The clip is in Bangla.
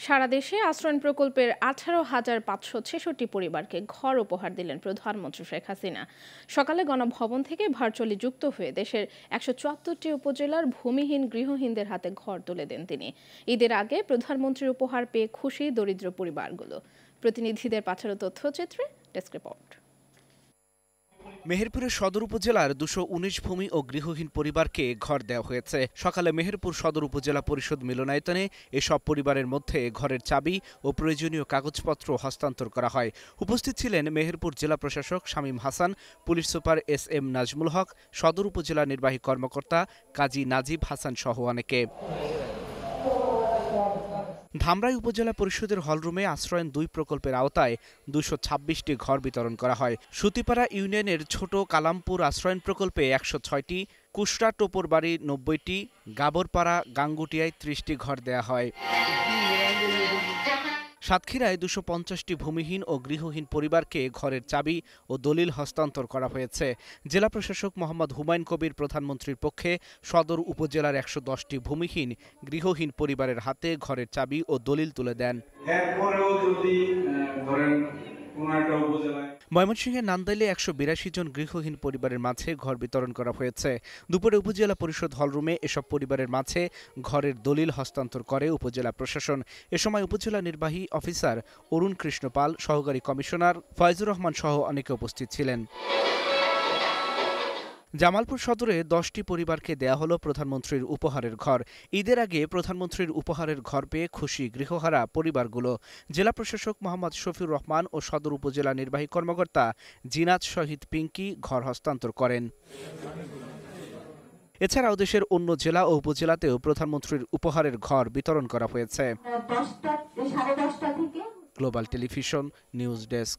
সারা দেশে আশ্রয়ণ প্রকল্পের 18,566 পরিবারকে ঘর উপহার দিলেন প্রধানমন্ত্রী শেখ হাসিনা। সকালে গণভবন থেকে ভার্চুয়ালি যুক্ত হয়ে দেশের 174টি উপজেলার ভূমিহীন গৃহহীনদের হাতে ঘর তুলে দেন তিনি। ঈদের আগে প্রধানমন্ত্রীর উপহার পেয়ে খুশি দরিদ্র পরিবারগুলো। প্রতিনিধিদের পাঠানো তথ্যচিত্রে ডেস্ক রিপোর্ট। মেহেরপুরের সদর উপজেলার 219 ভূমি ও গৃহহীন পরিবারকে ঘর দেওয়া হয়েছে। সকালে মেহেরপুর সদর উপজেলা পরিষদ মিলনায়তনে এসব পরিবারের মধ্যে ঘরের চাবি ও প্রয়োজনীয় কাগজপত্র হস্তান্তর করা হয়। উপস্থিত ছিলেন মেহেরপুর জেলা প্রশাসক Shamim Hasan, police super SM Nazmul Haque, সদর উপজেলা নির্বাহী কর্মকর্তা কাজী নাজিব হাসান সহ অনেকে। ধামরাই উপজেলা পরিষদের হলরুমে আশ্রয়ণ 2 প্রকল্পের আওতায় 226টি ঘর বিতরণ করা হয়। সুতিপাড়া ইউনিয়নের ছোট কালামপুর আশ্রয়ণ প্রকল্পে 106টি, কুশরা টোপরবাড়ি 90টি, গাবরপাড়া গাঙ্গুটিয়ায় 30টি ঘর দেয়া হয়। সাতক্ষীরায় 250টি ভূমিহীন ও গৃহহীন পরিবারকে ঘরের চাবি ও দলিল হস্তান্তর করা হয়েছে। জেলা প্রশাসক মোহাম্মদ হুমায়ুন কবির প্রধানমন্ত্রীর পক্ষে সদর উপজেলার 110টি ভূমিহীন গৃহহীন পরিবারের হাতে ঘরের চাবি ও দলিল তুলে দেন। ময়মনসিংহের নান্দাইলে 182 জন গৃহহীন পরিবারের মাঝে ঘর বিতরণ করা হয়েছে। দুপুরে উপজেলা পরিষদ হলরুমে এসব পরিবারের মাঝে ঘরের দলিল হস্তান্তর করে উপজেলা প্রশাসন। এ সময় উপজেলা নির্বাহী অফিসার অরুণ কৃষ্ণ পাল, সহকারী কমিশনার ফয়জুর রহমান সহ অনেকে উপস্থিত ছিলেন। জামালপুর সদরে 10টি পরিবারকে দেয়া হলো প্রধানমন্ত্রীর উপহারের ঘর। ঈদের আগে প্রধানমন্ত্রীর উপহারের ঘর পেয়ে খুশি গৃহহারা পরিবারগুলো। জেলা প্রশাসক মোহাম্মদ শফিউর রহমান ও সদর উপজেলা নির্বাহী কর্মকর্তা জিনাত শহীদ পিঙ্কি ঘর হস্তান্তর করেন। এছাড়াও দেশের অন্য জেলা ও উপজেলাতেও প্রধানমন্ত্রীর উপহারের ঘর বিতরণ করা হয়েছে। Global television news desk.